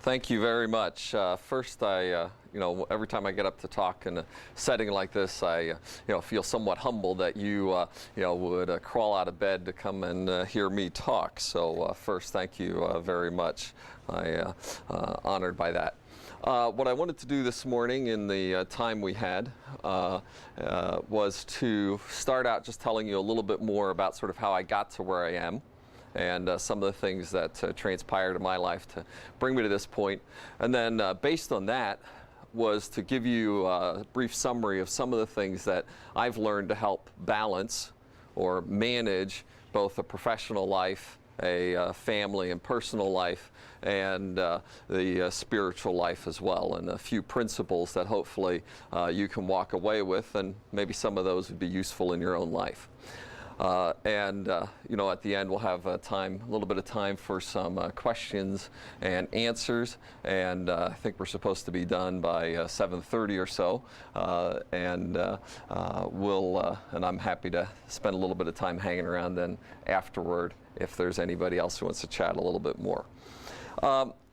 Thank you very much. First, every time I get up to talk in a setting like this, I, feel somewhat humbled that you, would crawl out of bed to come and hear me talk. So first, thank you very much. I'm honored by that. What I wanted to do this morning in the time we had was to start out just telling you a little bit more about sort of how I got to where I am, and some of the things that transpired in my life to bring me to this point. And then based on that was to give you a brief summary of some of the things that I've learned to help balance or manage both a professional life, a family and personal life, and the spiritual life as well, and a few principles that hopefully you can walk away with, and maybe some of those would be useful in your own life. At the end we'll have a little bit of time for some questions and answers, and I think we're supposed to be done by 7:30 or so, and I'm happy to spend a little bit of time hanging around then afterward if there's anybody else who wants to chat a little bit more.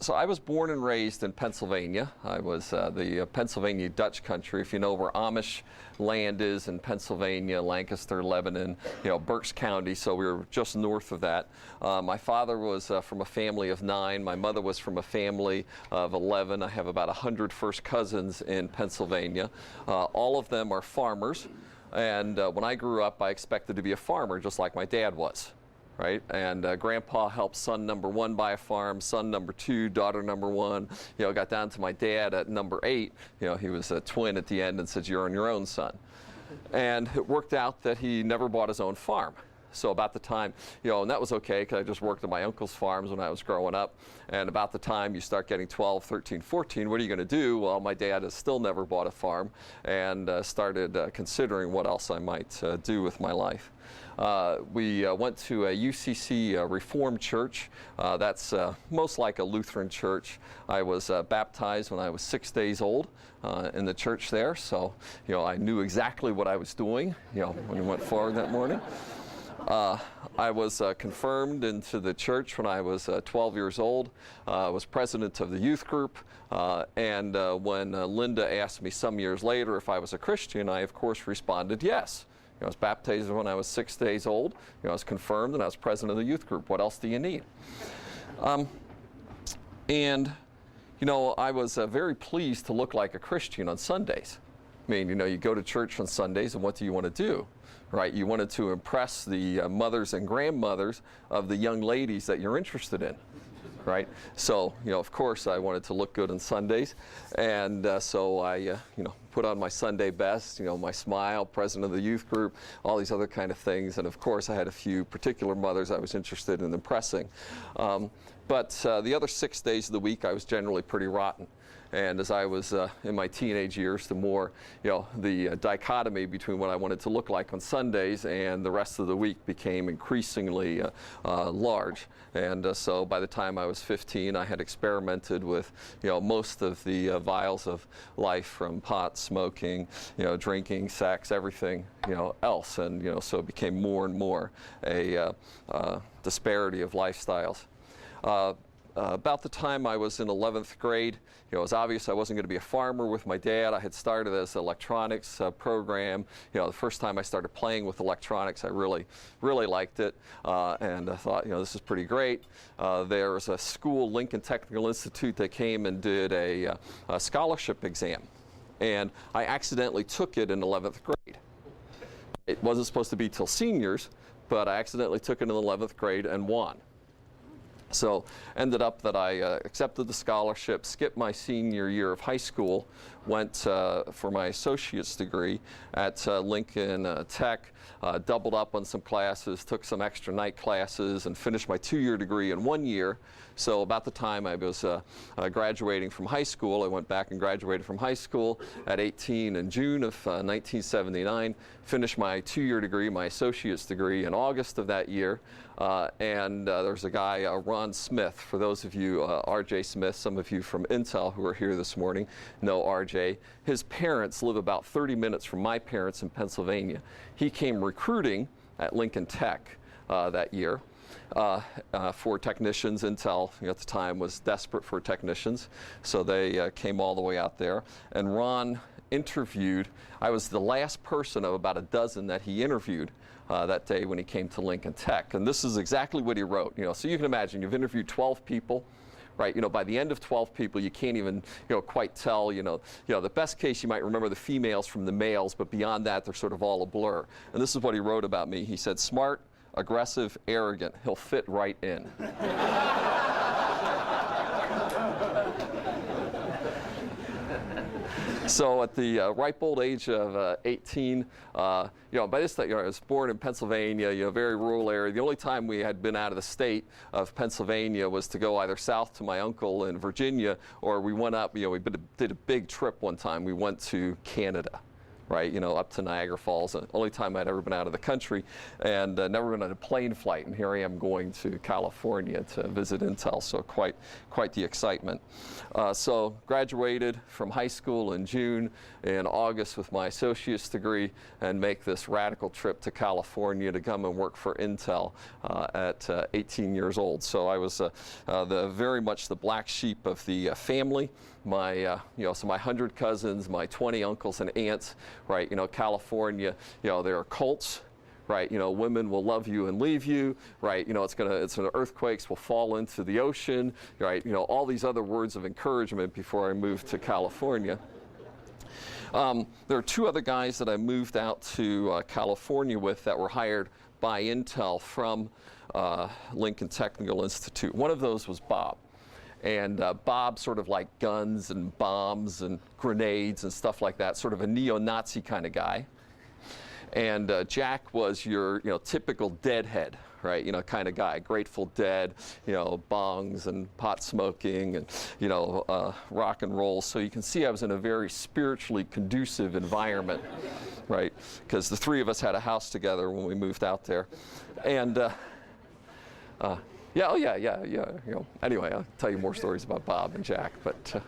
So I was born and raised in Pennsylvania. I was the Pennsylvania Dutch country. If you know where Amish land is in Pennsylvania, Lancaster, Lebanon, Berks County, so we were just north of that. My father was from a family of 9. My mother was from a family of 11. I have about 100 first cousins in Pennsylvania. All of them are farmers, and when I grew up, I expected to be a farmer just like my dad was. Right? And Grandpa helped son number 1 buy a farm, son number 2, daughter number 1, got down to my dad at number 8. He was a twin at the end and said, "You're on your own, son." And it worked out that he never bought his own farm. So about the time, and that was okay because I just worked at my uncle's farms when I was growing up. And about the time you start getting 12, 13, 14, what are you going to do? Well, my dad has still never bought a farm, and started considering what else I might do with my life. We went to a UCC Reformed church. That's most like a Lutheran church. I was baptized when I was 6 days old in the church there, so I knew exactly what I was doing when we went forward that morning. I was confirmed into the church when I was 12 years old. I was president of the youth group, and when Linda asked me some years later if I was a Christian, I of course responded yes. I was baptized when I was 6 days old. I was confirmed, and I was president of the youth group. What else do you need? I was very pleased to look like a Christian on Sundays. I mean, you go to church on Sundays, and what do you want to do? Right? You wanted to impress the mothers and grandmothers of the young ladies that you're interested in. Right? So, of course, I wanted to look good on Sundays, and so I, put on my Sunday best, my smile, president of the youth group, all these other kind of things, and of course I had a few particular mothers I was interested in impressing. But the other 6 days of the week I was generally pretty rotten. And as I was in my teenage years, the more, the dichotomy between what I wanted to look like on Sundays and the rest of the week became increasingly large. And so by the time I was 15, I had experimented with, most of the vials of life, from pot, smoking, drinking, sex, everything, else. And, so it became more and more a disparity of lifestyles. About the time I was in 11th grade, it was obvious I wasn't going to be a farmer with my dad. I had started this electronics program. The first time I started playing with electronics, I really liked it, and I thought, this is pretty great. There was a school, Lincoln Technical Institute, that came and did a scholarship exam, and I accidentally took it in 11th grade. It wasn't supposed to be till seniors, but I accidentally took it in 11th grade and won. So ended up that I accepted the scholarship, skipped my senior year of high school, went for my associate's degree at Lincoln Tech, doubled up on some classes, took some extra night classes, and finished my 2-year degree in 1 year. So about the time I was graduating from high school, I went back and graduated from high school at 18 in June of 1979, finished my 2-year degree, my associate's degree, in August of that year. And there was a guy, Ron Smith. For those of you, R.J. Smith, some of you from Intel who are here this morning know R.J. His parents live about 30 minutes from my parents in Pennsylvania. He came recruiting at Lincoln Tech that year. for technicians. Intel at the time was desperate for technicians, so they came all the way out there. And Ron interviewed, I was the last person of about a dozen that he interviewed that day when he came to Lincoln Tech. And this is exactly what he wrote. So you can imagine, you've interviewed 12 people. Right, by the end of 12 people, you can't even, quite tell, the best case you might remember the females from the males, but beyond that, they're sort of all a blur. And this is what he wrote about me. He said, smart, aggressive, arrogant. He'll fit right in. So at the ripe old age of 18, by this time, I was born in Pennsylvania, very rural area. The only time we had been out of the state of Pennsylvania was to go either south to my uncle in Virginia, or we went up, we did a big trip one time. We went to Canada. Right, up to Niagara Falls. The only time I'd ever been out of the country, and never been on a plane flight. And here I am going to California to visit Intel. So quite the excitement. So graduated from high school in June, in August with my associate's degree, and make this radical trip to California to come and work for Intel at 18 years old. So I was very much the black sheep of the family. My, so my 100 cousins, my 20 uncles and aunts, right, California, there are cults, right, women will love you and leave you, right, it's earthquakes will fall into the ocean, right, all these other words of encouragement before I moved to California. There are two other guys that I moved out to California with that were hired by Intel from Lincoln Technical Institute. One of those was Bob. And Bob sort of like guns and bombs and grenades and stuff like that, sort of a neo-Nazi kind of guy. And Jack was your typical deadhead, right, kind of guy, Grateful Dead, bongs and pot smoking and, rock and roll. So you can see I was in a very spiritually conducive environment, right, because the three of us had a house together when we moved out there. And yeah. Anyway, I'll tell you more stories about Bob and Jack, but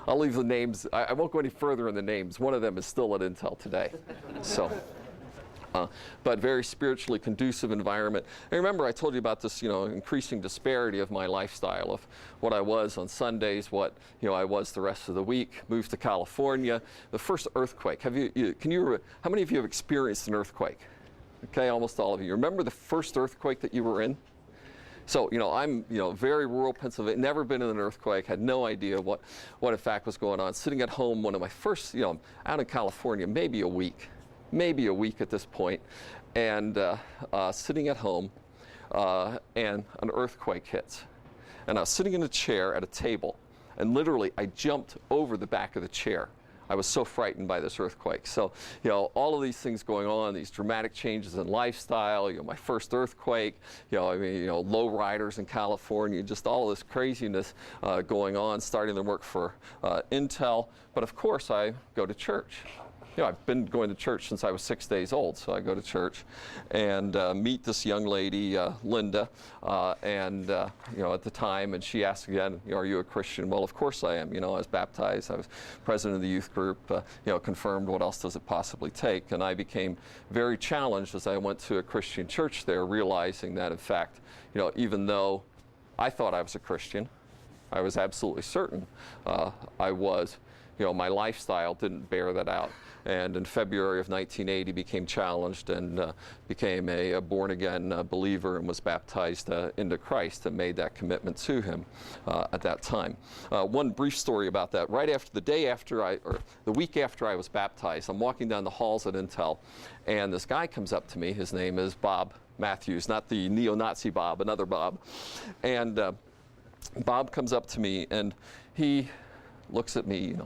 I'll leave the names. I won't go any further in the names. One of them is still at Intel today. So, but very spiritually conducive environment. And remember, I told you about this, increasing disparity of my lifestyle, of what I was on Sundays, what I was the rest of the week. Moved to California. The first earthquake. How many of you have experienced an earthquake? Okay, almost all of you. Remember the first earthquake that you were in? So, I'm, very rural Pennsylvania, never been in an earthquake, had no idea what in fact was going on. Sitting at home, one of my first, out in California, maybe a week at this point, and sitting at home, and an earthquake hits. And I was sitting in a chair at a table, and literally I jumped over the back of the chair. I was so frightened by this earthquake. So, all of these things going on, these dramatic changes in lifestyle, my first earthquake, low riders in California, just all of this craziness going on, starting to work for Intel. But of course, I go to church. I've been going to church since I was 6 days old, so I go to church and meet this young lady, Linda, and at the time, and she asked again, are you a Christian? Well, of course I am. I was baptized. I was president of the youth group. Confirmed. What else does it possibly take? And I became very challenged as I went to a Christian church there, realizing that in fact, even though I thought I was a Christian, I was absolutely certain I was. My lifestyle didn't bear that out. And in February of 1980, became challenged and became a born-again believer and was baptized into Christ and made that commitment to him at that time. One brief story about that. Right after the week after I was baptized, I'm walking down the halls at Intel, and this guy comes up to me. His name is Bob Matthews, not the neo-Nazi Bob, another Bob. And Bob comes up to me, and he looks at me,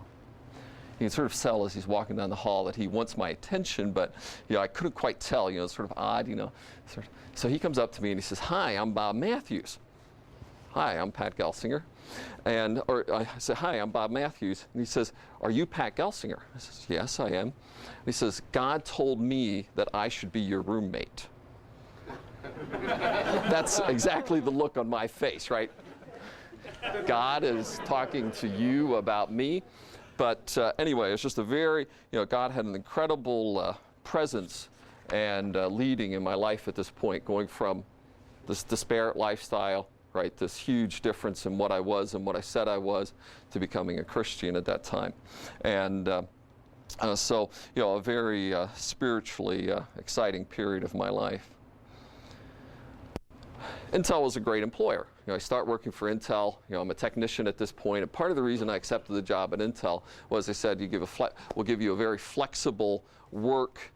You can sort of tell as he's walking down the hall that he wants my attention, but I couldn't quite tell. It's sort of odd. So he comes up to me and he says, "Hi, I'm Bob Matthews." "Hi, I'm Pat Gelsinger." Or I said, "Hi, I'm Bob Matthews." And he says, "Are you Pat Gelsinger?" I says, "Yes, I am." And he says, "God told me that I should be your roommate." That's exactly the look on my face, right? God is talking to you about me. But anyway, it's just a very, God had an incredible presence and leading in my life at this point, going from this disparate lifestyle, right? This huge difference in what I was and what I said I was to becoming a Christian at that time. And so, a very spiritually exciting period of my life. Intel was a great employer. I start working for Intel. I'm a technician at this point. And part of the reason I accepted the job at Intel was they said, we'll give you a very flexible work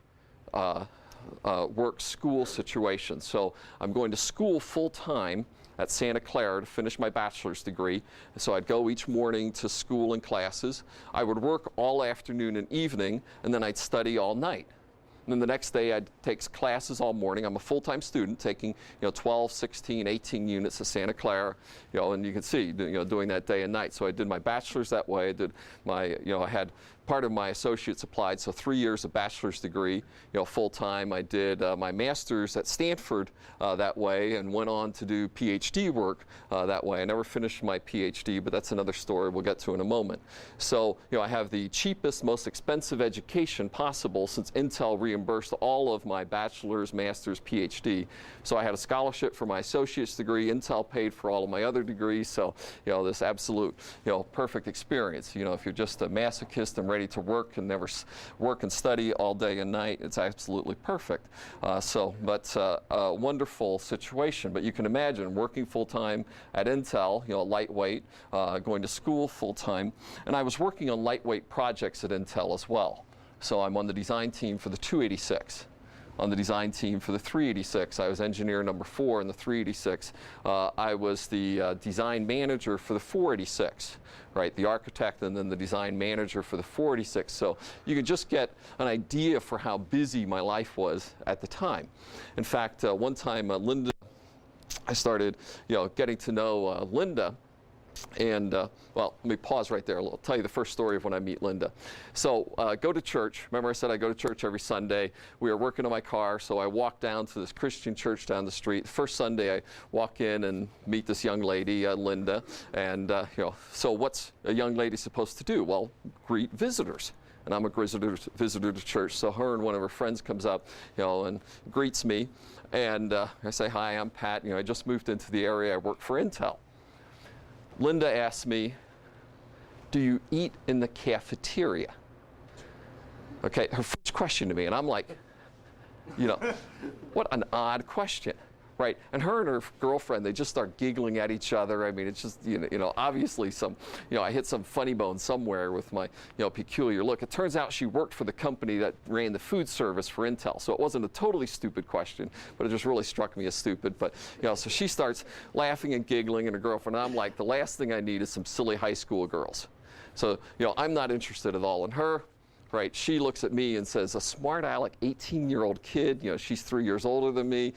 school situation. So I'm going to school full time at Santa Clara to finish my bachelor's degree. So I'd go each morning to school and classes. I would work all afternoon and evening, and then I'd study all night. And then the next day I'd take classes all morning. I'm a full-time student taking 12, 16, 18 units at Santa Clara, and you can see doing that day and night. So I did my bachelor's that way. I did my I had part of my associates applied, so 3 years of bachelor's degree, full-time. I did my master's at Stanford that way and went on to do PhD work that way. I never finished my PhD, but that's another story we'll get to in a moment. So, I have the cheapest, most expensive education possible since Intel reimbursed all of my bachelor's, master's, PhD. So I had a scholarship for my associate's degree. Intel paid for all of my other degrees. So, this absolute, perfect experience. If you're just a masochist and ready to work and never work and study all day and night, it's absolutely perfect. But a wonderful situation. But you can imagine working full-time at Intel, lightweight, going to school full-time. And I was working on lightweight projects at Intel as well. So I'm on the design team for the 286. On the design team for the 386. I was engineer number 4 in the 386. I was the design manager for the 486, right? The architect and then the design manager for the 486. So you can just get an idea for how busy my life was at the time. In fact, one time Linda, I started, getting to know Linda. And, well, let me pause right there. I'll tell you the first story of when I meet Linda. So, go to church. Remember I said I go to church every Sunday. We were working on my car, so I walked down to this Christian church down the street. The first Sunday I walk in and meet this young lady, Linda. And, so what's a young lady supposed to do? Well, greet visitors. And I'm a visitor to church, so her and one of her friends comes up, and greets me. And I say, hi, I'm Pat. I just moved into the area. I work for Intel. Linda asked me, do you eat in the cafeteria? Okay, her first question to me, and I'm like, what an odd question, right? And her girlfriend, they just start giggling at each other. I mean, it's just, obviously I hit some funny bone somewhere with my, peculiar look. It turns out she worked for the company that ran the food service for Intel. So it wasn't a totally stupid question, but it just really struck me as stupid. But, so she starts laughing and giggling, and her girlfriend, and I'm like, the last thing I need is some silly high school girls. So, I'm not interested at all in her. Right, she looks at me and says, a smart aleck 18-year-old kid, she's 3 years older than me,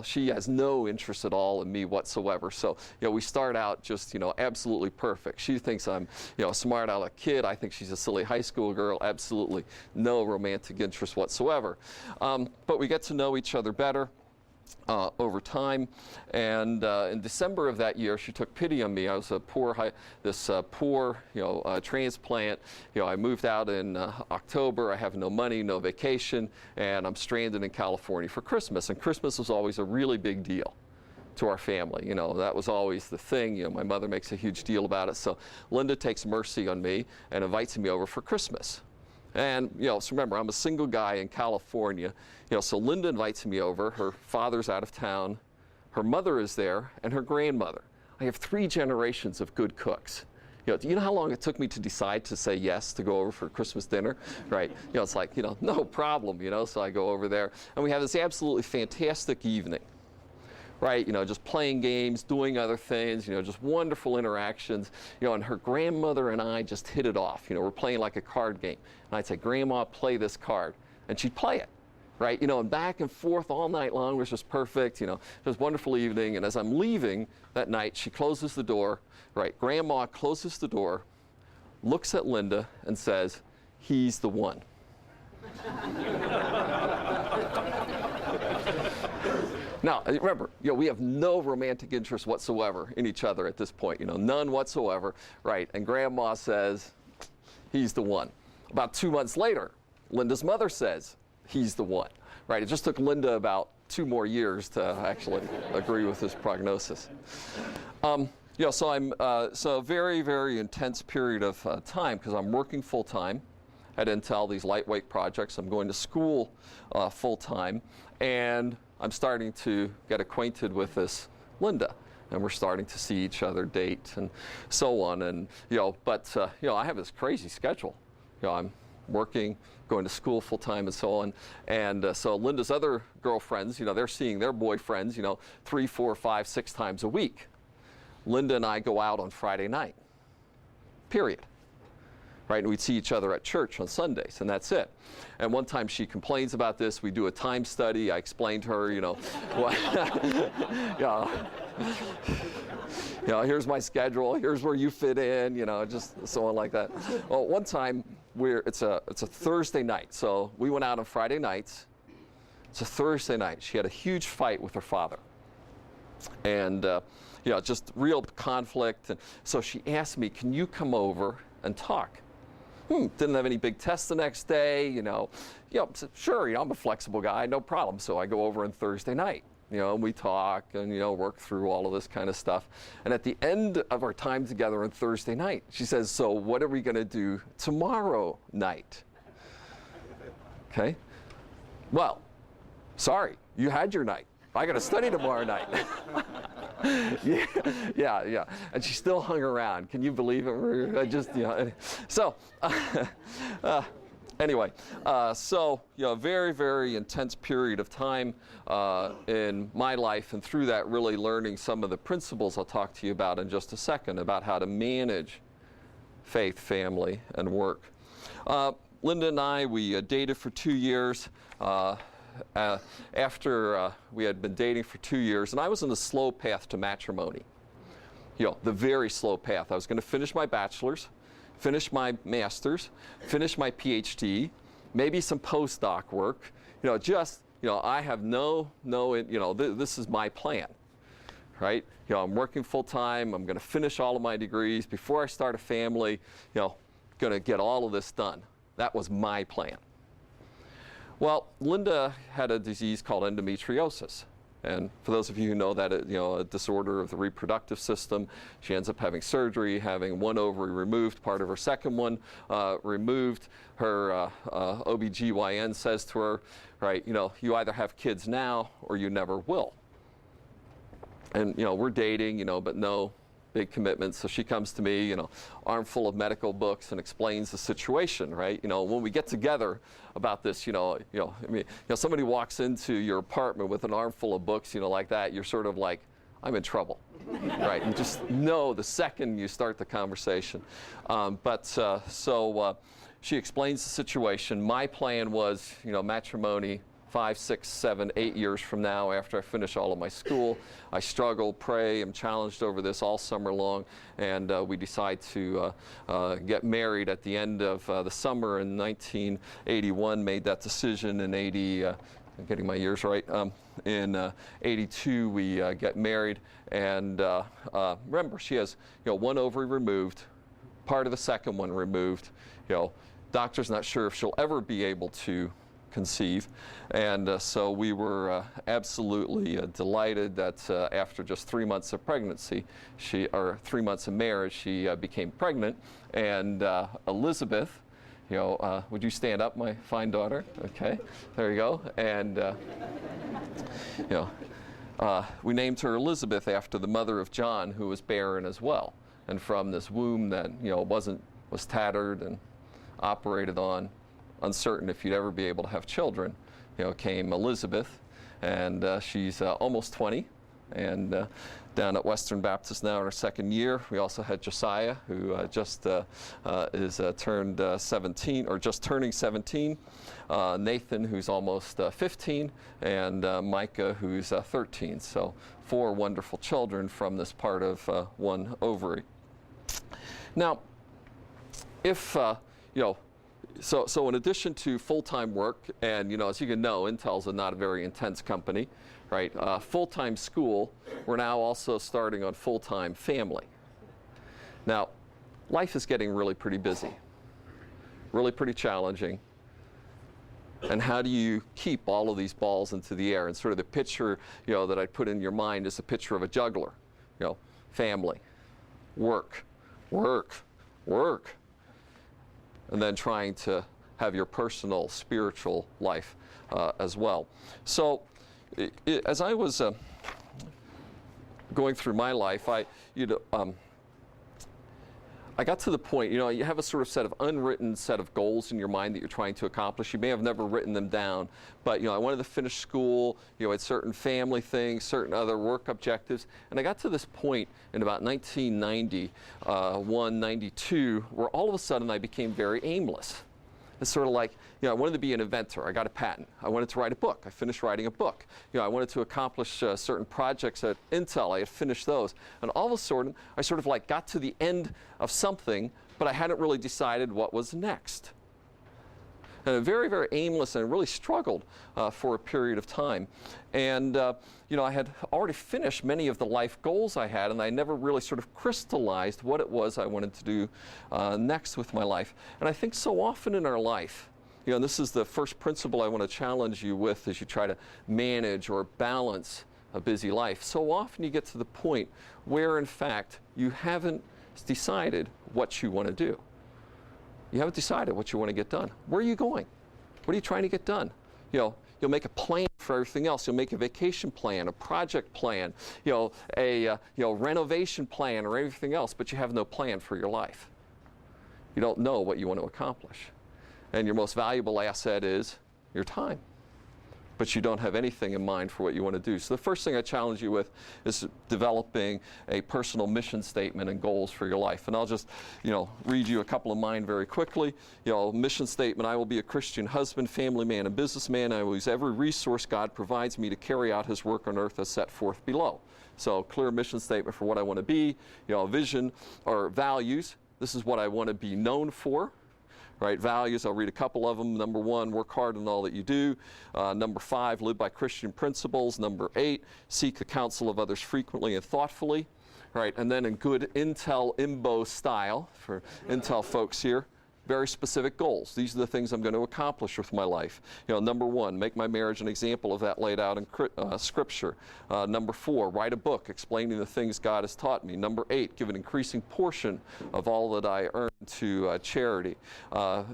she has no interest at all in me whatsoever. So, we start out just, absolutely perfect. She thinks I'm, a smart aleck kid. I think she's a silly high school girl. Absolutely no romantic interest whatsoever. But we get to know each other better over time, and in December of that year, she took pity on me. I was a poor transplant. I moved out in October. I have no money, no vacation, and I'm stranded in California for Christmas. And Christmas was always a really big deal to our family. That was always the thing. My mother makes a huge deal about it. So Linda takes mercy on me and invites me over for Christmas. And, so remember, I'm a single guy in California. So Linda invites me over. Her father's out of town. Her mother is there, and her grandmother. I have 3 generations of good cooks. Do you know how long it took me to decide to say yes to go over for Christmas dinner? Right. It's like, no problem, so I go over there. And we have this absolutely fantastic evening. Right, just playing games, doing other things, just wonderful interactions, and her grandmother and I just hit it off. We're playing like a card game. And I'd say, Grandma, play this card. And she'd play it, right? And back and forth all night long. It was just perfect, it was a wonderful evening. And as I'm leaving that night, she closes the door, right? Grandma closes the door, looks at Linda and says, he's the one. Now, remember, we have no romantic interest whatsoever in each other at this point, none whatsoever, right? And Grandma says, he's the one. About 2 months later, Linda's mother says, he's the one, right? It just took Linda about 2 more years to actually agree with his prognosis. So I'm so a very, very intense period of time because I'm working full time at Intel, these lightweight projects. I'm going to school full time, and I'm starting to get acquainted with this Linda, and we're starting to see each other date and so on. And but I have this crazy schedule. I'm working, going to school full time, and so on. And so Linda's other girlfriends, they're seeing their boyfriends, 3, 4, 5, 6 times a week. Linda and I go out on Friday night, period. Right, and we'd see each other at church on Sundays, and that's it. And one time she complains about this. We do a time study. I explained to her, here's my schedule. Here's where you fit in. Just so on like that. Well, one time it's a Thursday night, so we went out on Friday nights. It's a Thursday night. She had a huge fight with her father, and just real conflict. And so she asked me, "Can you come over and talk?" Didn't have any big tests the next day, sure, I'm a flexible guy, no problem. So I go over on Thursday night, and we talk and, work through all of this kind of stuff. And at the end of our time together on Thursday night, she says, "So what are we going to do tomorrow night?" Okay. Well, sorry, you had your night. I got to study tomorrow night. Yeah. And she still hung around. Can you believe it? Anyway, a very, very intense period of time in my life, and through that, really learning some of the principles I'll talk to you about in just a second about how to manage faith, family, and work. Linda and I, we dated for 2 years. After we had been dating for 2 years, and I was in the slow path to matrimony, the very slow path. I was going to finish my bachelor's, finish my master's, finish my PhD, maybe some postdoc work, I have this is my plan, right? I'm working full time, I'm going to finish all of my degrees before I start a family, going to get all of this done. That was my plan. Well, Linda had a disease called endometriosis. And for those of you who know that, a disorder of the reproductive system, she ends up having surgery, having one ovary removed, part of her second one removed. Her OBGYN says to her, right, you either have kids now or you never will. And, we're dating, but no big commitments. So she comes to me, armful of medical books, and explains the situation, right? When we get together about this, somebody walks into your apartment with an armful of books, like that, you're sort of like, I'm in trouble, right? You just know the second you start the conversation. So she explains the situation. My plan was, matrimony 5, 6, 7, 8 years from now, after I finish all of my school. I struggle, pray, I'm challenged over this all summer long, and we decide to get married at the end of the summer in 1981, made that decision in 80, I'm getting my years right, in 82 we get married, and remember, she has one ovary removed, part of the second one removed, doctor's not sure if she'll ever be able to conceive, and so we were absolutely delighted that after just 3 months of pregnancy, 3 months of marriage, she became pregnant, and Elizabeth, would you stand up, my fine daughter? Okay, there you go, and we named her Elizabeth after the mother of John, who was barren as well, and from this womb that was tattered and operated on, uncertain if you'd ever be able to have children, came Elizabeth, and she's almost 20, and down at Western Baptist now in her second year. We also had Josiah, who just is turned 17, or just turning 17, Nathan, who's almost 15, and Micah, who's 13. So 4 wonderful children from this part of one ovary. Now, if, So in addition to full-time work, and as you can know, Intel's not a very intense company, right? Full-time school, we're now also starting on full-time family. Now, life is getting really pretty busy, really pretty challenging. And how do you keep all of these balls into the air? And sort of the picture, that I put in your mind is a picture of a juggler. Family, work, work, work, and then trying to have your personal, spiritual life as well. So as I was going through my life, I got to the point, you have a sort of set of unwritten set of goals in your mind that you're trying to accomplish. You may have never written them down, but I wanted to finish school, had certain family things, certain other work objectives, and I got to this point in about 1991, 92, where all of a sudden I became very aimless. It's sort of like, I wanted to be an inventor. I got a patent. I wanted to write a book. I finished writing a book. I wanted to accomplish certain projects at Intel. I had finished those. And all of a sudden, I sort of like got to the end of something, but I hadn't really decided what was next. And very, very aimless, and really struggled for a period of time. And I had already finished many of the life goals I had, and I never really sort of crystallized what it was I wanted to do next with my life. And I think so often in our life, and this is the first principle I want to challenge you with as you try to manage or balance a busy life. So often you get to the point where, in fact, you haven't decided what you want to do. You haven't decided what you want to get done. Where are you going? What are you trying to get done? You'll make a plan for everything else. You'll make a vacation plan, a project plan, a renovation plan, or everything else, but you have no plan for your life. You don't know what you want to accomplish. And your most valuable asset is your time. But you don't have anything in mind for what you want to do. So the first thing I challenge you with is developing a personal mission statement and goals for your life. And I'll just, read you a couple of mine very quickly. Mission statement: I will be a Christian husband, family man, and businessman. I will use every resource God provides me to carry out his work on earth as set forth below. So clear mission statement for what I want to be, vision or values. This is what I want to be known for. Right, values, I'll read a couple of them. Number 1, work hard in all that you do. Number 5, live by Christian principles. Number 8, seek the counsel of others frequently and thoughtfully. Right, and then in good Intel IMBO style, for Intel folks here, very specific goals. These are the things I'm going to accomplish with my life. Number 1, make my marriage an example of that laid out in Scripture. Number 4, write a book explaining the things God has taught me. Number 8, give an increasing portion of all that I earn to charity.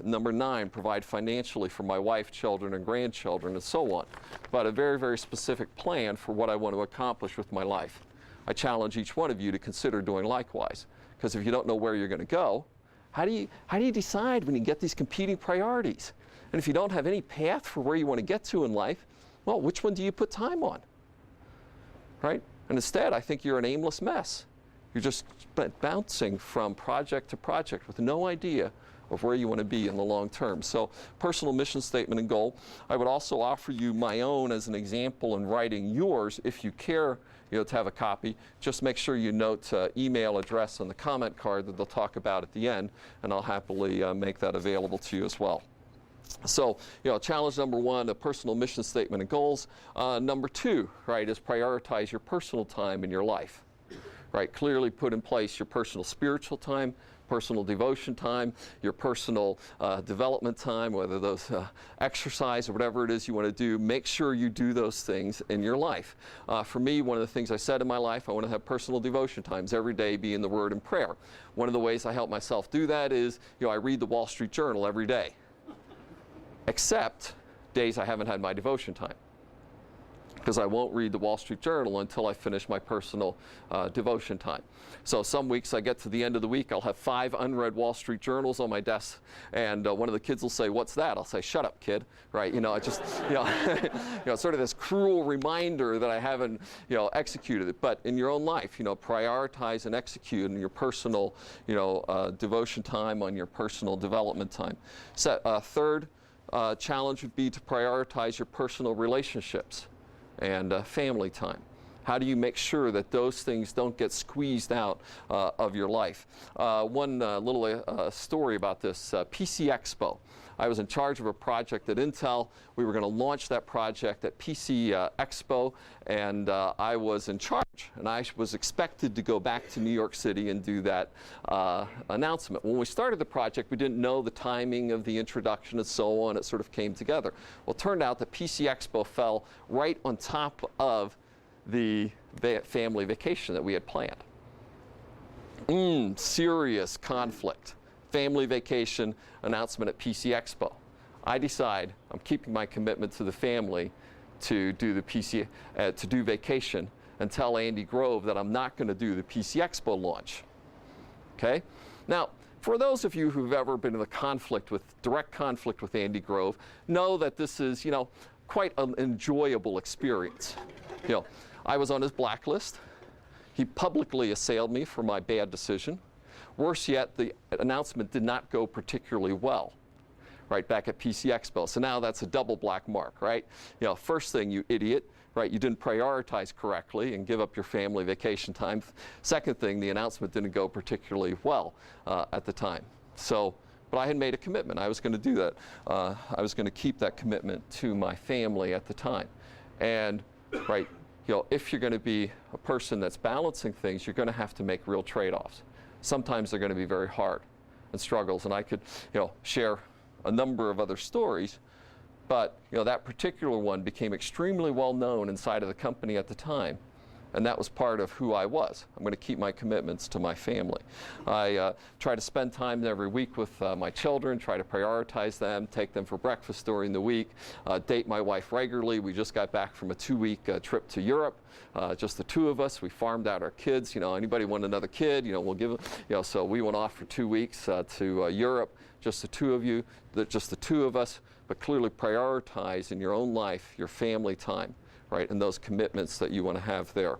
Number 9, provide financially for my wife, children, and grandchildren, and so on. But a very, very specific plan for what I want to accomplish with my life. I challenge each one of you to consider doing likewise. Because if you don't know where you're going to go, how do you decide when you get these competing priorities? And if you don't have any path for where you want to get to in life, well, which one do you put time on? Right? And instead, I think you're an aimless mess. You're just bouncing from project to project with no idea of where you want to be in the long term. So, personal mission statement and goal. I would also offer you my own as an example in writing yours if you care to have a copy. Just make sure you note email address on the comment card that they'll talk about at the end, and I'll happily make that available to you as well. So, challenge number 1, a personal mission statement and goals. Number 2, right, is prioritize your personal time in your life. Right, clearly put in place your personal spiritual time, personal devotion time, your personal development time, whether those exercise or whatever it is you want to do. Make sure you do those things in your life. For me, one of the things I said in my life, I want to have personal devotion times every day, be in the Word and prayer. One of the ways I help myself do that is, I read the Wall Street Journal every day, except days I haven't had my devotion time. Because I won't read the Wall Street Journal until I finish my personal devotion time. So some weeks I get to the end of the week, I'll have 5 unread Wall Street Journals on my desk, and one of the kids will say, "What's that?" I'll say, "Shut up, kid." Right? I just, sort of this cruel reminder that I haven't, executed it. But in your own life, prioritize and execute in your personal, devotion time, on your personal development time. Third challenge would be to prioritize your personal relationships and family time. How do you make sure that those things don't get squeezed out of your life? One little story about this, PC Expo. I was in charge of a project at Intel. We were going to launch that project at PC Expo, and I was in charge. And I was expected to go back to New York City and do that announcement. When we started the project, we didn't know the timing of the introduction and so on. It sort of came together. Well, it turned out that PC Expo fell right on top of the family vacation that we had planned. Serious conflict. Family vacation announcement at PC Expo. I decide I'm keeping my commitment to the family to do to do vacation, and tell Andy Grove that I'm not going to do the PC Expo launch. Okay? Now, for those of you who've ever been in a direct conflict with Andy Grove, know that this is, quite an enjoyable experience. I was on his blacklist. He publicly assailed me for my bad decision. Worse yet, the announcement did not go particularly well, right, back at PC Expo. So now that's a double black mark, right? First thing, you idiot, right, you didn't prioritize correctly and give up your family vacation time. Second thing, the announcement didn't go particularly well at the time. But I had made a commitment. I was going to do that. I was going to keep that commitment to my family at the time. And, right, if you're going to be a person that's balancing things, you're going to have to make real trade-offs. Sometimes they're going to be very hard and struggles, and I could, share a number of other stories, but that particular one became extremely well known inside of the company at the time, and that was part of who I was. I'm going to keep my commitments to my family. I try to spend time every week with my children, try to prioritize them, take them for breakfast during the week, date my wife regularly. We just got back from a 2-week trip to Europe, just the two of us. We farmed out our kids. Anybody want another kid? We'll give them. So we went off for 2 weeks to Europe, just the two of us, but clearly prioritize in your own life your family time, right, and those commitments that you want to have there.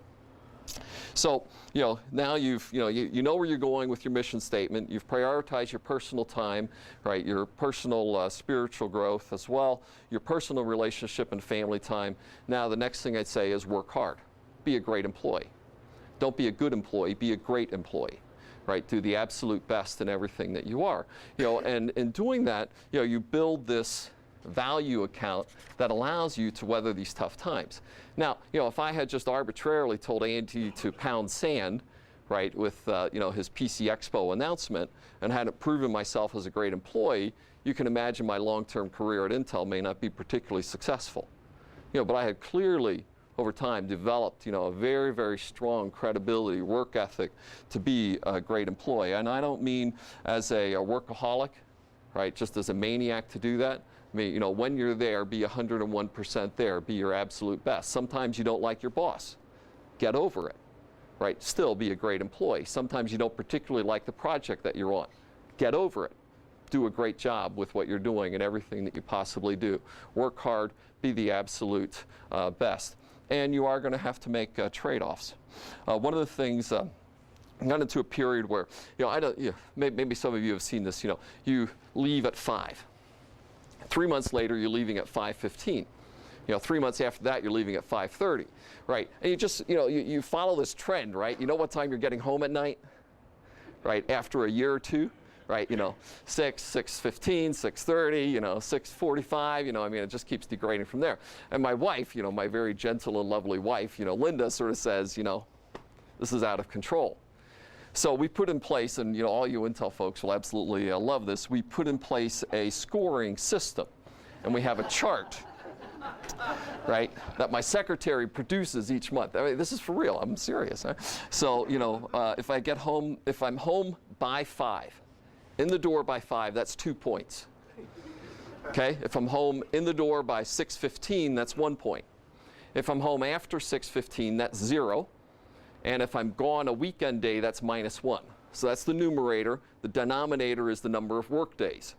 So, now you know where you're going with your mission statement. You've prioritized your personal time, right, your personal spiritual growth as well, your personal relationship and family time. Now, the next thing I'd say is work hard. Be a great employee. Don't be a good employee, be a great employee, right? Do the absolute best in everything that you are. And in doing that, you build this value account that allows you to weather these tough times. Now, if I had just arbitrarily told Andy to pound sand, right, with his PC Expo announcement, and hadn't proven myself as a great employee, you can imagine my long-term career at Intel may not be particularly successful. But I had clearly over time developed a very, very strong credibility, work ethic to be a great employee. And I don't mean as a workaholic, right, just as a maniac to do that. I mean, when you're there, be 101% there, be your absolute best. Sometimes you don't like your boss. Get over it, right? Still be a great employee. Sometimes you don't particularly like the project that you're on. Get over it. Do a great job with what you're doing and everything that you possibly do. Work hard, be the absolute best. And you are going to have to make trade-offs. One of the things, I got into a period where, maybe some of you have seen this, you leave at 5. 3 months later, you're leaving at 5:15. 3 months after that, you're leaving at 5:30, right? And you just, you follow this trend, right? You know what time you're getting home at night, right? After a year or two, right? 6, 6:15, 6:30, 6:45, I mean, it just keeps degrading from there. And my wife, my very gentle and lovely wife, Linda, sort of says, this is out of control. So we put in place, and all you Intel folks will absolutely love this, we put in place a scoring system. And we have a chart, right, that my secretary produces each month. I mean, this is for real, I'm serious. Huh? So, if I get home, if I'm home by 5, in the door by 5, that's 2 points. Okay, if I'm home in the door by 6:15, that's 1 point. If I'm home after 6:15, that's 0. And if I'm gone a weekend day, that's -1. So that's the numerator. The denominator is the number of work days,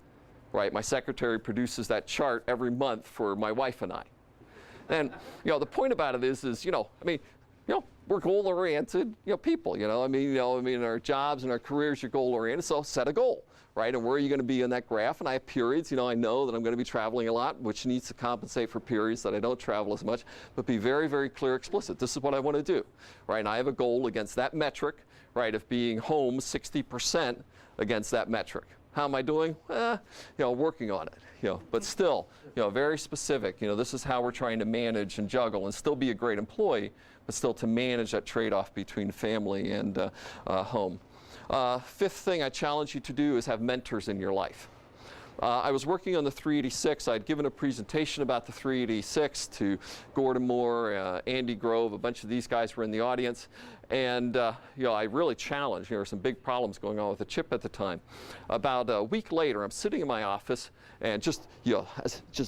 right? My secretary produces that chart every month for my wife and I. And, the point about it is, I mean, we're goal-oriented, people. I mean, our jobs and our careers, you're goal-oriented. So set a goal, right? And where are you going to be in that graph? And I have periods. I know that I'm going to be traveling a lot, which needs to compensate for periods that I don't travel as much. But be very, very clear, explicit. This is what I want to do, right? And I have a goal against that metric, right, of being home 60% against that metric. How am I doing? Working on it. But still, very specific. This is how we're trying to manage and juggle and still be a great employee, but still to manage that trade-off between family and home. Fifth thing I challenge you to do is have mentors in your life. I was working on the 386. I'd given a presentation about the 386 to Gordon Moore, Andy Grove, a bunch of these guys were in the audience. And I really challenged. There were some big problems going on with the chip at the time. About a week later, I'm sitting in my office and just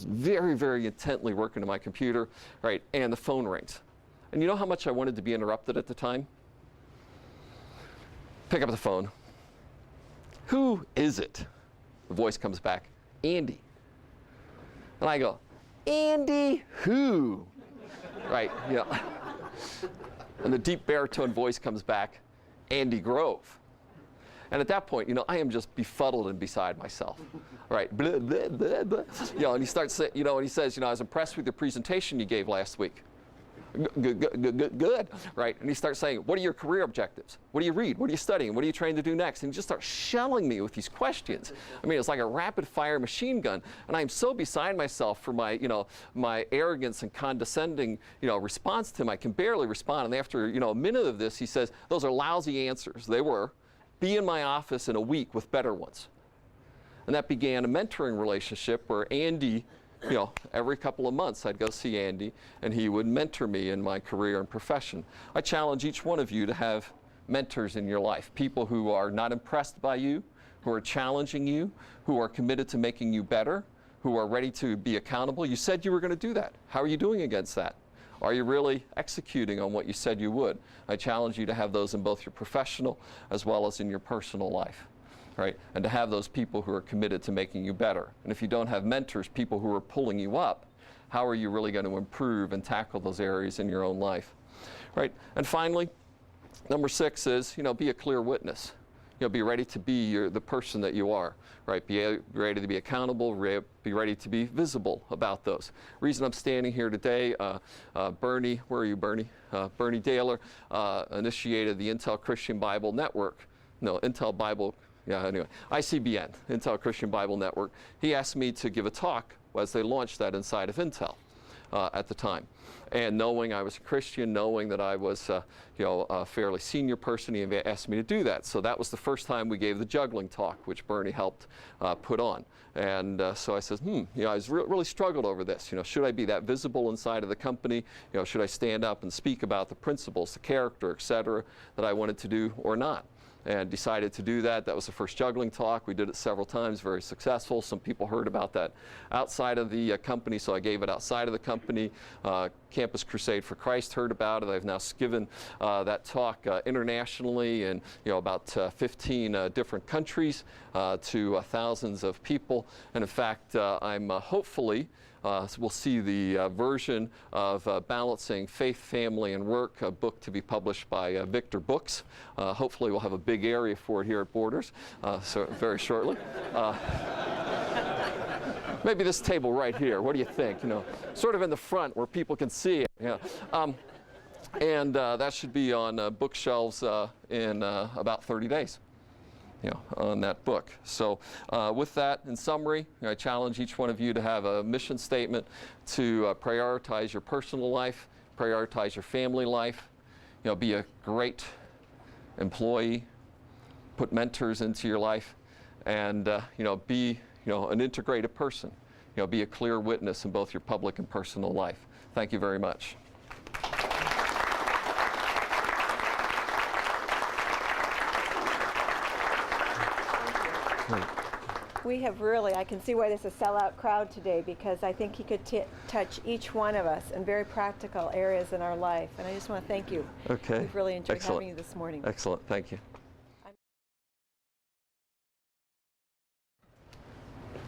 very, very intently working on my computer, right? And the phone rings. And you know how much I wanted to be interrupted at the time? Pick up the phone. Who is it? The voice comes back, Andy. And I go, Andy who? Right, And the deep baritone voice comes back, Andy Grove. And at that point, I am just befuddled and beside myself, right? Blah, blah, blah, blah. And he starts, and he says, I was impressed with the presentation you gave last week. Good, right? And he starts saying, what are your career objectives? What do you read? What are you studying? What are you trying to do next? And he just starts shelling me with these questions. I mean, it's like a rapid fire machine gun. And I'm so beside myself for my, my arrogance and condescending, response to him. I can barely respond. And after, a minute of this, he says, those are lousy answers. They were. Be in my office in a week with better ones. And that began a mentoring relationship where Andy, every couple of months I'd go see Andy and he would mentor me in my career and profession. I challenge each one of you to have mentors in your life, people who are not impressed by you, who are challenging you, who are committed to making you better, who are ready to be accountable. You said you were going to do that. How are you doing against that? Are you really executing on what you said you would? I challenge you to have those in both your professional as well as in your personal life. Right? And to have those people who are committed to making you better. And if you don't have mentors, people who are pulling you up, how are you really going to improve and tackle those areas in your own life? Right? And finally, number 6 is, be a clear witness. Be ready to be the person that you are. Right? Be ready to be accountable, be ready to be visible about those. Reason I'm standing here today, Bernie, where are you, Bernie? Bernie Daler initiated the Intel Christian Bible Network. No, Intel Bible. Anyway, ICBN, Intel Christian Bible Network. He asked me to give a talk as they launched that inside of Intel at the time. And knowing I was a Christian, knowing that I was a fairly senior person, he asked me to do that. So that was the first time we gave the juggling talk, which Bernie helped put on. And so I said, I was really struggled over this. Should I be that visible inside of the company? Should I stand up and speak about the principles, the character, et cetera, that I wanted to do or not? And decided to do that. That was the first juggling talk. We did it several times, very successful. Some people heard about that outside of the company, so I gave it outside of the company. Campus Crusade for Christ heard about it. I've now given that talk internationally in about 15 different countries to thousands of people. And in fact, I'm hopefully we'll see the version of Balancing Faith, Family, and Work, a book to be published by Victor Books. Hopefully we'll have a big area for it here at Borders so very shortly. Maybe this table right here, what do you think? Sort of in the front where people can see it. And that should be on bookshelves in about 30 days. On that book. So with that, in summary, I challenge each one of you to have a mission statement to prioritize your personal life, prioritize your family life, be a great employee, put mentors into your life, and be an integrated person. Be a clear witness in both your public and personal life. Thank you very much. We have really, I can see why there's a sellout crowd today, because I think he could touch each one of us in very practical areas in our life. And I just want to thank you. Okay. We've really enjoyed Excellent. having you this morning. Excellent. Thank you.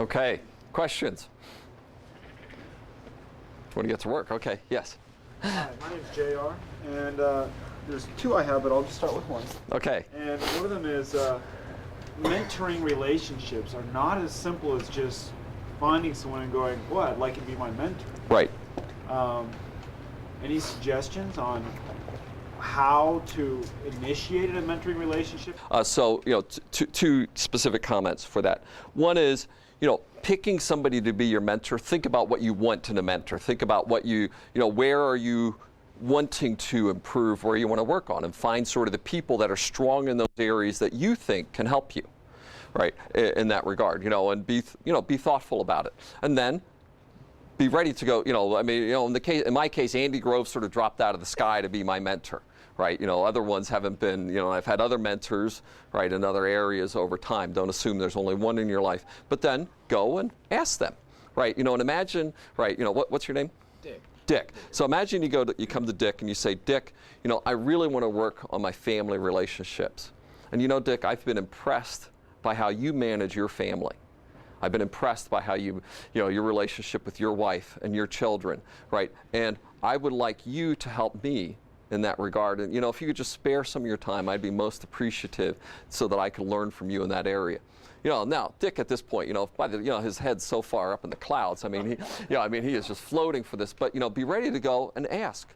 Okay. Questions? Want to get to work? Okay. Yes. Hi, my name is JR, and there's two I have, but I'll just start with one. Okay. And one of them is mentoring relationships are not as simple as just finding someone and going, "Well, I'd like you to be my mentor." Right. Any suggestions on how to initiate a mentoring relationship? So, two specific comments for that. One is, picking somebody to be your mentor. Think about what you want in a mentor. Think about what where are you wanting to improve, where you want to work on, and find sort of the people that are strong in those areas that you think can help you, right, in that regard, and be thoughtful about it. And then be ready to go, in my case, Andy Grove sort of dropped out of the sky to be my mentor, right? Other ones haven't been, I've had other mentors, right, in other areas over time. Don't assume there's only one in your life. But then go and ask them, right? And imagine, right, what's your name? Dick. So imagine you come to Dick and you say, Dick, I really want to work on my family relationships. And Dick, I've been impressed by how you manage your family. I've been impressed by how your relationship with your wife and your children, right? And I would like you to help me in that regard. And, if you could just spare some of your time, I'd be most appreciative so that I could learn from you in that area. Now Dick at this point, his head's so far up in the clouds. I mean, he is just floating for this. But, be ready to go and ask,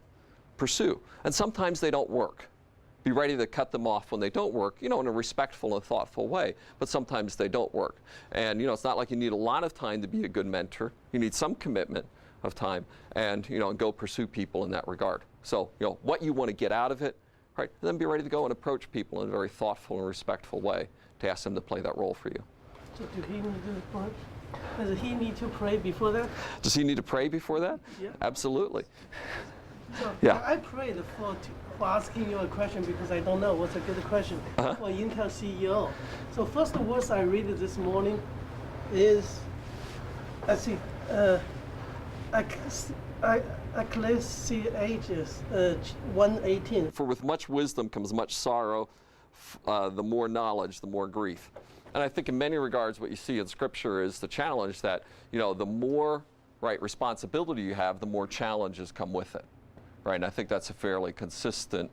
pursue. And sometimes they don't work. Be ready to cut them off when they don't work, in a respectful and thoughtful way. But sometimes they don't work. And, it's not like you need a lot of time to be a good mentor. You need some commitment of time and, and go pursue people in that regard. So, what you want to get out of it, right? And then be ready to go and approach people in a very thoughtful and respectful way to ask them to play that role for you. So do he need to pray? Does he need to pray before that? Does he need to pray before that? Yeah. Absolutely. So Yeah. I prayed for asking you a question because I don't know what's a good question for Intel CEO. So first words I read this morning is, let's see, Ecclesiastes 1:18. For with much wisdom comes much sorrow, the more knowledge, the more grief. And I think in many regards what you see in Scripture is the challenge that, the more responsibility you have, the more challenges come with it. Right, and I think that's a fairly consistent,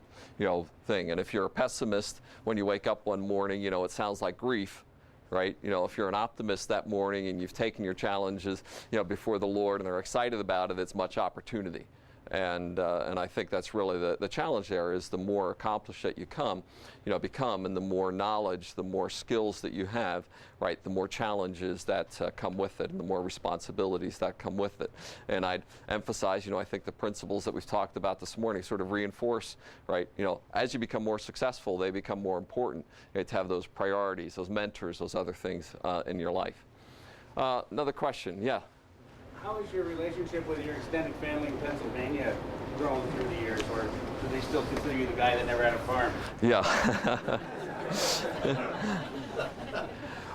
thing. And if you're a pessimist, when you wake up one morning, it sounds like grief, right? If you're an optimist that morning and you've taken your challenges, before the Lord and are excited about it, it's much opportunity. And I think that's really the challenge there is the more accomplished that you become, and the more knowledge, the more skills that you have, right, the more challenges that come with it and the more responsibilities that come with it. And I'd emphasize, I think the principles that we've talked about this morning sort of reinforce, right, as you become more successful, they become more important, to have those priorities, those mentors, those other things in your life. Another question, yeah. How is your relationship with your extended family in Pennsylvania grown through the years, or do they still consider you the guy that never had a farm? Yeah.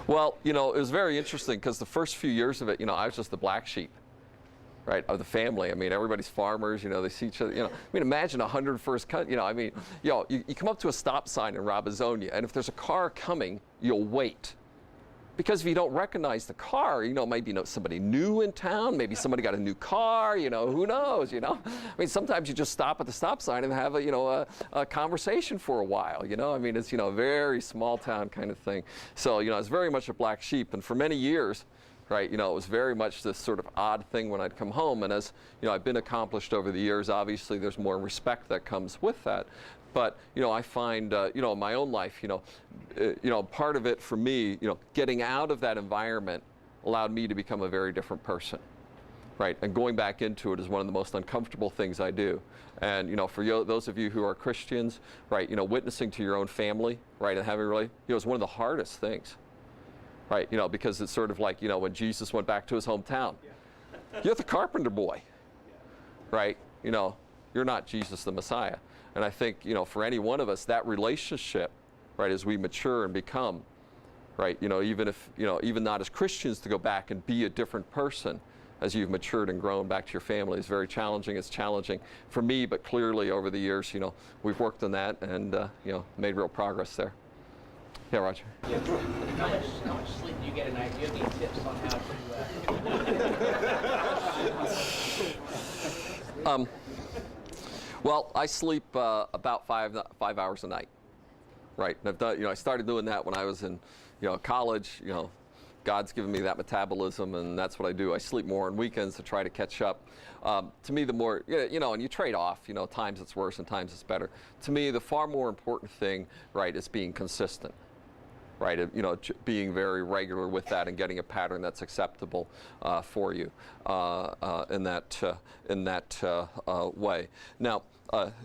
Well, it was very interesting because the first few years of it, I was just the black sheep, right, of the family. I mean, everybody's farmers, they see each other, I mean, imagine 101st cut, you come up to a stop sign in Robizonia, and if there's a car coming, you'll wait. Because if you don't recognize the car, maybe somebody new in town, maybe somebody got a new car, who knows, I mean, sometimes you just stop at the stop sign and have a conversation for a while, I mean, it's, a very small town kind of thing. So, it's very much a black sheep. And for many years, right, it was very much this sort of odd thing when I'd come home. And as, I've been accomplished over the years, obviously there's more respect that comes with that. But, I find, in my own life, part of it for me, getting out of that environment allowed me to become a very different person, right? And going back into it is one of the most uncomfortable things I do. And, for those of you who are Christians, right, witnessing to your own family, right, and having really, it's one of the hardest things, right? Because it's sort of like, when Jesus went back to his hometown, you're the carpenter boy, right? You're not Jesus the Messiah. And I think, for any one of us, that relationship, right, as we mature and become, right, even if, even not as Christians, to go back and be a different person as you've matured and grown back to your family is very challenging. It's challenging for me, but clearly over the years, we've worked on that and, made real progress there. Yeah, Roger. Yeah. How much sleep do you get a night? Do you have any tips on how to... Well, I sleep about five hours a night, right? And I've done, I started doing that when I was in, college. God's given me that metabolism, and that's what I do. I sleep more on weekends to try to catch up. To me, the more, and you trade off, times it's worse and times it's better. To me, the far more important thing, right, is being consistent. Right, being very regular with that and getting a pattern that's acceptable for you in that way. Now,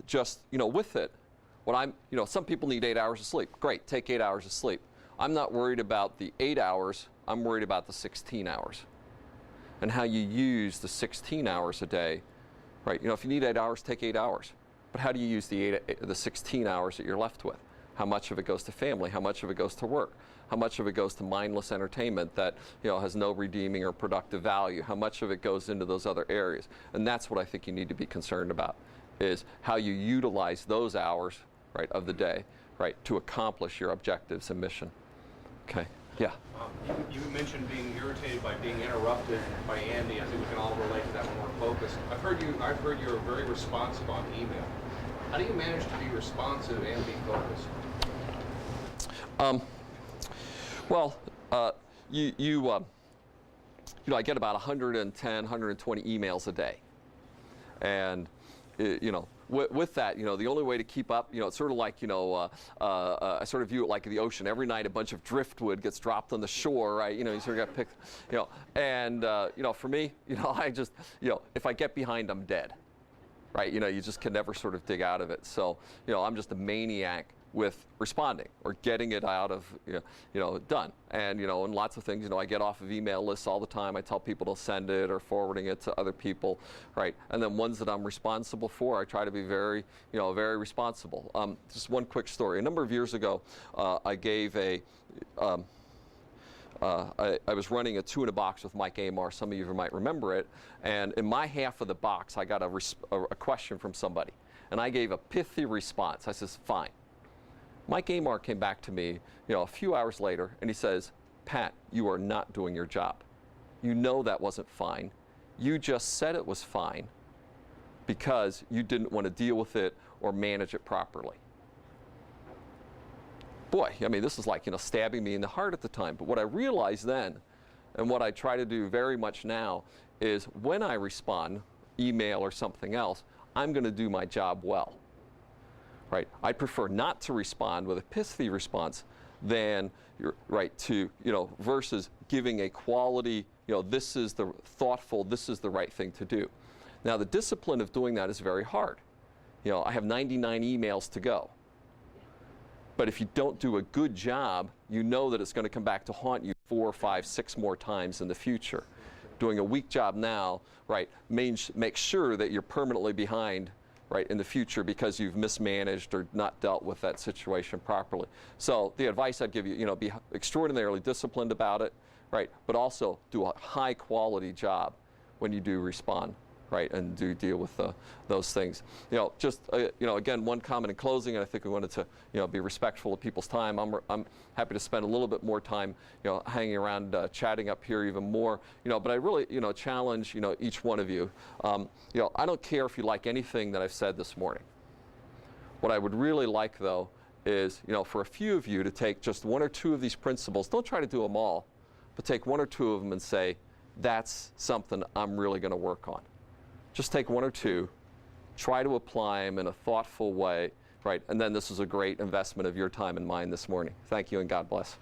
just with it, some people need 8 hours of sleep. Great, take 8 hours of sleep. I'm not worried about the 8 hours. I'm worried about the 16 hours, and how you use the 16 hours a day. Right, if you need 8 hours, take 8 hours. But how do you use the 16 hours that you're left with? How much of it goes to family? How much of it goes to work? How much of it goes to mindless entertainment that has no redeeming or productive value? How much of it goes into those other areas? And that's what I think you need to be concerned about, is how you utilize those hours, right, of the day, right, to accomplish your objectives and mission. Okay. Yeah. You mentioned being irritated by being interrupted by Andy. I think we can all relate to that when we're focused. I've heard you're very responsive on email. How do you manage to be responsive and be focused? I get about 110, 120 emails a day, and with that, the only way to keep up, it's sort of like, I sort of view it like the ocean. Every night, a bunch of driftwood gets dropped on the shore, right? You sort of got picked, and for me, I just, if I get behind, I'm dead. Right, you just can never sort of dig out of it. So, I'm just a maniac with responding or getting it out of, done. And, and lots of things, I get off of email lists all the time. I tell people to send it or forwarding it to other people, right? And then ones that I'm responsible for, I try to be very, very responsible. Just one quick story. A number of years ago, I gave I was running a 2-in-a-box with Mike Amar. Some of you might remember it. And in my half of the box, I got a question from somebody. And I gave a pithy response. I says, fine. Mike Amar came back to me, a few hours later, and he says, Pat, you are not doing your job. You know that wasn't fine. You just said it was fine because you didn't want to deal with it or manage it properly. Boy, this is like, stabbing me in the heart at the time. But what I realized then, and what I try to do very much now, is when I respond, email or something else, I'm going to do my job well. Right? I prefer not to respond with a pithy response than, versus giving a quality, this is the thoughtful, this is the right thing to do. Now, the discipline of doing that is very hard. I have 99 emails to go. But if you don't do a good job, you know that it's going to come back to haunt you 4, 5, 6 more times in the future. Doing a weak job now, right, make sure that you're permanently behind, right, in the future because you've mismanaged or not dealt with that situation properly. So the advice I'd give you, be extraordinarily disciplined about it, right, but also do a high quality job when you do respond. Right, and do deal with those things. Again, one comment in closing, and I think we wanted to, be respectful of people's time. I'm happy to spend a little bit more time, hanging around, chatting up here even more. But I really, challenge, each one of you. I don't care if you like anything that I've said this morning. What I would really like, though, is, for a few of you to take just 1 or 2 of these principles. Don't try to do them all, but take 1 or 2 of them and say, that's something I'm really going to work on. Just take 1 or 2, try to apply them in a thoughtful way, right? And then this is a great investment of your time and mine this morning. Thank you and God bless.